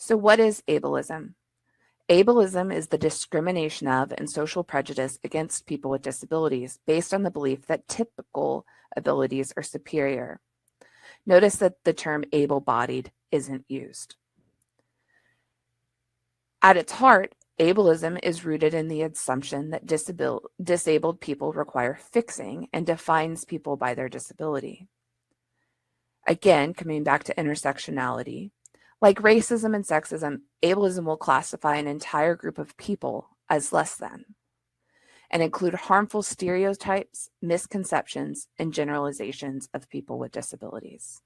So what is ableism? Ableism is the discrimination of and social prejudice against people with disabilities based on the belief that typical abilities are superior. Notice that the term able-bodied isn't used. At its heart, ableism is rooted in the assumption that disabled people require fixing and defines people by their disability. Again, coming back to intersectionality, like racism and sexism, ableism will classify an entire group of people as less than and include harmful stereotypes, misconceptions, and generalizations of people with disabilities.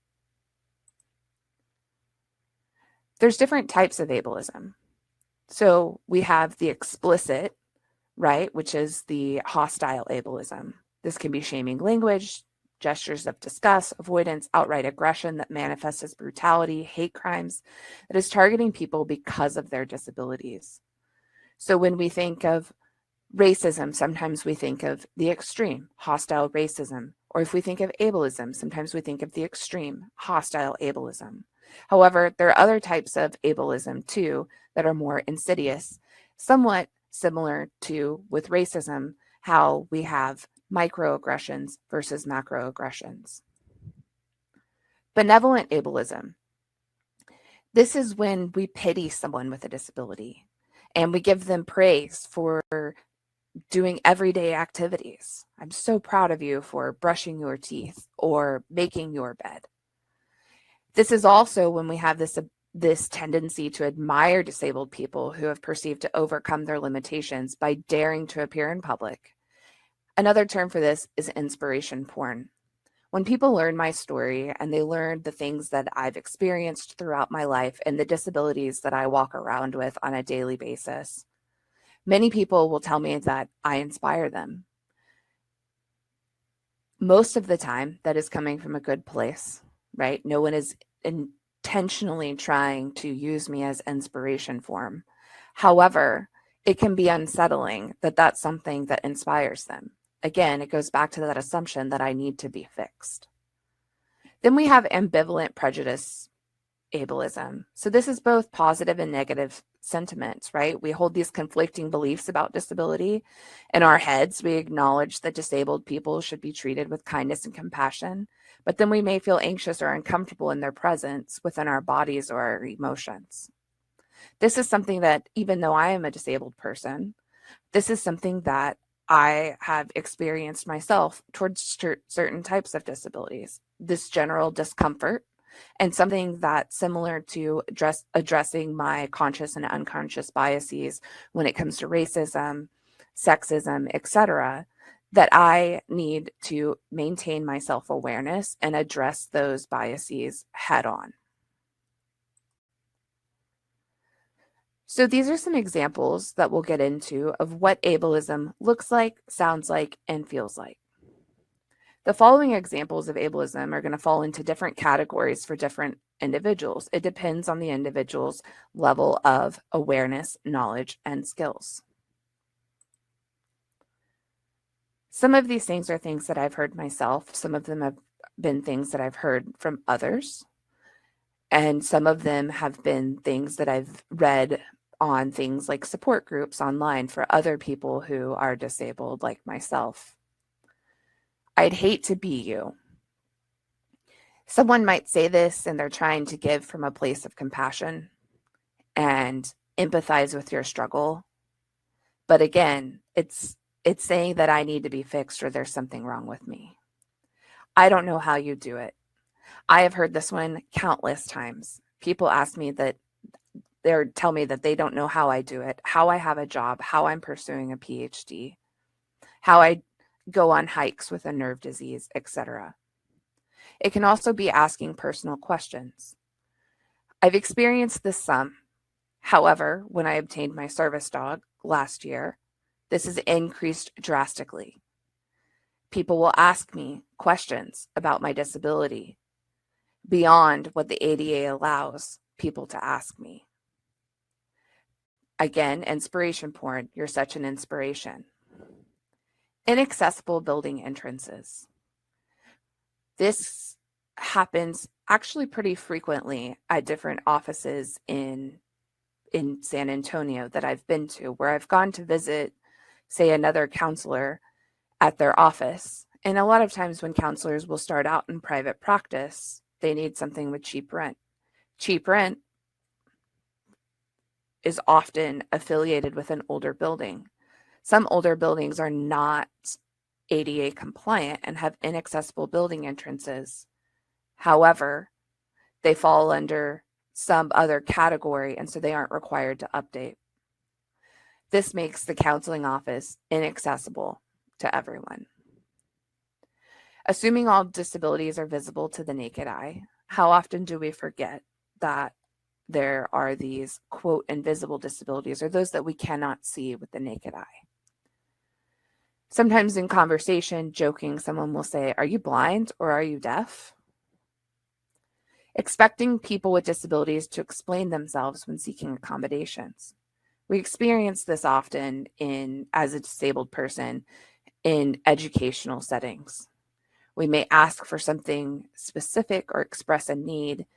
There's different types of ableism. So we have the explicit, right, which is the hostile ableism. This can be shaming language, gestures of disgust, avoidance, outright aggression that manifests as brutality, hate crimes, that is targeting people because of their disabilities. So when we think of racism, sometimes we think of the extreme, hostile racism. Or if we think of ableism, sometimes we think of the extreme, hostile ableism. However, there are other types of ableism too that are more insidious, somewhat similar to with racism, how we have microaggressions versus macroaggressions. Benevolent ableism. This is when we pity someone with a disability and we give them praise for doing everyday activities. I'm so proud of you for brushing your teeth or making your bed. This is also when we have this tendency to admire disabled people who have perceived to overcome their limitations by daring to appear in public. Another term for this is inspiration porn. When people learn my story and they learn the things that I've experienced throughout my life and the disabilities that I walk around with on a daily basis, many people will tell me that I inspire them. Most of the time, that is coming from a good place, right? No one is intentionally trying to use me as inspiration form. However, it can be unsettling that that's something that inspires them. Again, it goes back to that assumption that I need to be fixed. Then we have ambivalent prejudice ableism. So this is both positive and negative sentiments, right? We hold these conflicting beliefs about disability. In our heads, we acknowledge that disabled people should be treated with kindness and compassion, but then we may feel anxious or uncomfortable in their presence within our bodies or our emotions. This is something that, even though I am a disabled person, this is something that I have experienced myself towards certain types of disabilities. This general discomfort and something that's similar to addressing my conscious and unconscious biases when it comes to racism, sexism, etc., that I need to maintain my self-awareness and address those biases head on. So these are some examples that we'll get into of what ableism looks like, sounds like, and feels like. The following examples of ableism are going to fall into different categories for different individuals. It depends on the individual's level of awareness, knowledge, and skills. Some of these things are things that I've heard myself. Some of them have been things that I've heard from others. And some of them have been things that I've read on things like support groups online for other people who are disabled like myself. I'd hate to be you. Someone might say this and they're trying to give from a place of compassion and empathize with your struggle. But again, it's saying that I need to be fixed or there's something wrong with me. I don't know how you do it. I have heard this one countless times. People ask me that tell me that they don't know how I do it, how I have a job, how I'm pursuing a PhD, how I go on hikes with a nerve disease, etc. It can also be asking personal questions. I've experienced this some. However, when I obtained my service dog last year, this has increased drastically. People will ask me questions about my disability beyond what the ADA allows people to ask me. Again, inspiration porn, you're such an inspiration. Inaccessible building entrances. This happens actually pretty frequently at different offices in in San Antonio that I've been to, where I've gone to visit, say, another counselor at their office. And a lot of times when counselors will start out in private practice, they need something with cheap rent. Cheap rent is often affiliated with an older building. Some older buildings are not ADA compliant and have inaccessible building entrances. However, they fall under some other category, and so they aren't required to update. This makes the counseling office inaccessible to everyone. Assuming all disabilities are visible to the naked eye, how often do we forget that there are these, quote, invisible disabilities, or those that we cannot see with the naked eye? Sometimes in conversation, joking, someone will say, "Are you blind or are you deaf?" Expecting people with disabilities to explain themselves when seeking accommodations. We experience this often as a disabled person in educational settings. We may ask for something specific or express a need,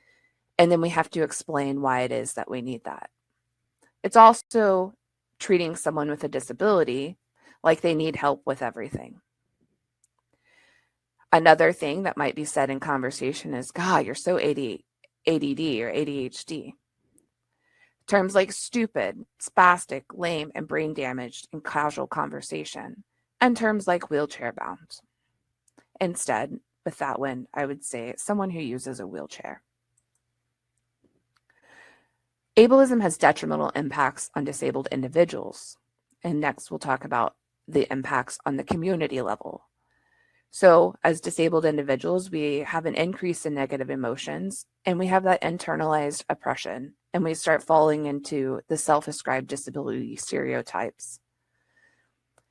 and then we have to explain why it is that we need that. It's also treating someone with a disability like they need help with everything. Another thing that might be said in conversation is, "God, you're so ADD or ADHD." Terms like stupid, spastic, lame, and brain damaged in casual conversation, and terms like wheelchair bound. Instead, with that one, I would say someone who uses a wheelchair. Ableism has detrimental impacts on disabled individuals. And next, we'll talk about the impacts on the community level. So as disabled individuals, we have an increase in negative emotions, and we have that internalized oppression, and we start falling into the self-ascribed disability stereotypes.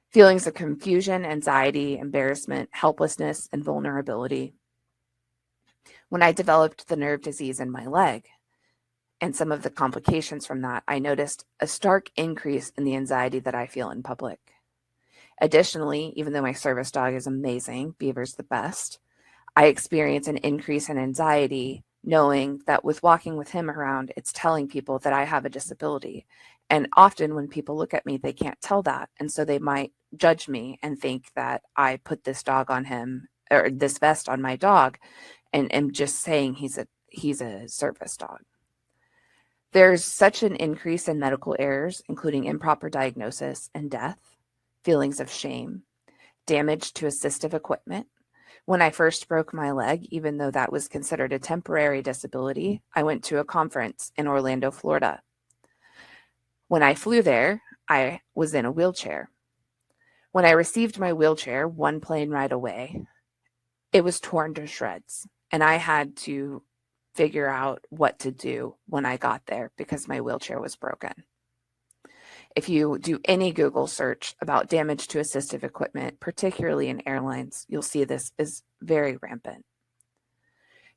Feelings of confusion, anxiety, embarrassment, helplessness, and vulnerability. When I developed the nerve disease in my leg and some of the complications from that, I noticed a stark increase in the anxiety that I feel in public. Additionally, even though my service dog is amazing, Beaver's the best, I experience an increase in anxiety knowing that with walking with him around, it's telling people that I have a disability. And often when people look at me, they can't tell that. And so they might judge me and think that I put this dog on him, or this vest on my dog, and am just saying he's a service dog. There's such an increase in medical errors, including improper diagnosis and death, feelings of shame, damage to assistive equipment. When I first broke my leg, even though that was considered a temporary disability, I went to a conference in Orlando, Florida. When I flew there, I was in a wheelchair. When I received my wheelchair, one plane ride away, it was torn to shreds, and I had to figure out what to do when I got there because my wheelchair was broken. If you do any Google search about damage to assistive equipment, particularly in airlines, you'll see this is very rampant.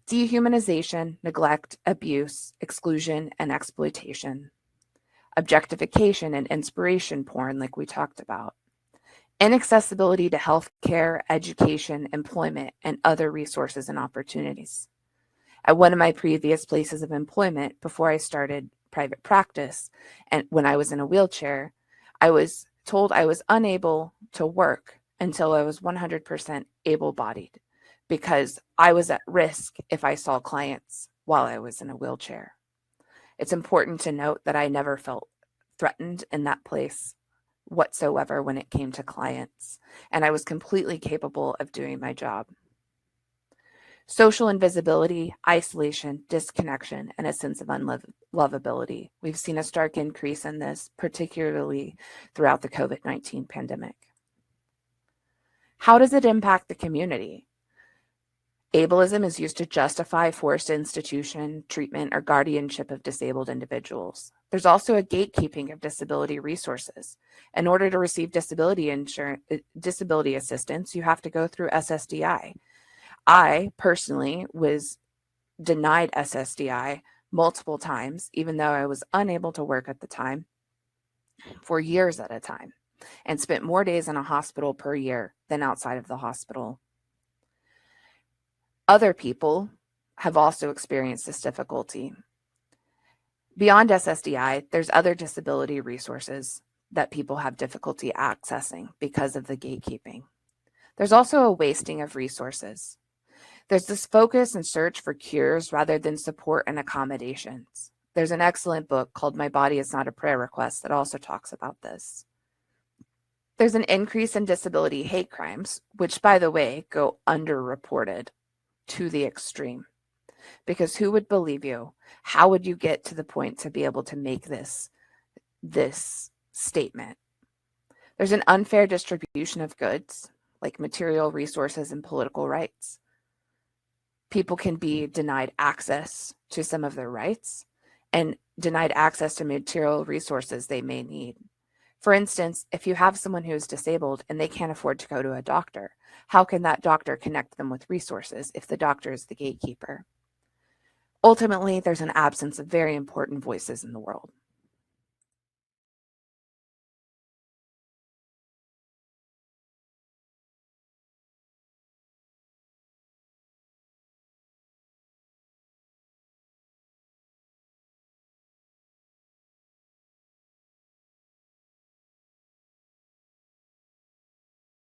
Dehumanization, neglect, abuse, exclusion, and exploitation. Objectification and inspiration porn, like we talked about. Inaccessibility to healthcare, education, employment, and other resources and opportunities. At one of my previous places of employment, before I started private practice, and when I was in a wheelchair, I was told I was unable to work until I was 100% able-bodied because I was at risk if I saw clients while I was in a wheelchair. It's important to note that I never felt threatened in that place whatsoever when it came to clients, and I was completely capable of doing my job. Social invisibility, isolation, disconnection, and a sense of unlovability. We've seen a stark increase in this, particularly throughout the COVID-19 pandemic. How does it impact the community? Ableism is used to justify forced institution, treatment, or guardianship of disabled individuals. There's also a gatekeeping of disability resources. In order to receive disability assistance, you have to go through SSDI. I personally was denied SSDI multiple times, even though I was unable to work at the time, for years at a time, and spent more days in a hospital per year than outside of the hospital. Other people have also experienced this difficulty. Beyond SSDI, there's other disability resources that people have difficulty accessing because of the gatekeeping. There's also a wasting of resources. There's this focus and search for cures rather than support and accommodations. There's an excellent book called My Body Is Not a Prayer Request that also talks about this. There's an increase in disability hate crimes, which, by the way, go underreported to the extreme. Because who would believe you? How would you get to the point to be able to make this statement? There's an unfair distribution of goods, like material resources and political rights. People can be denied access to some of their rights and denied access to material resources they may need. For instance, if you have someone who is disabled and they can't afford to go to a doctor, how can that doctor connect them with resources if the doctor is the gatekeeper? Ultimately, there's an absence of very important voices in the world.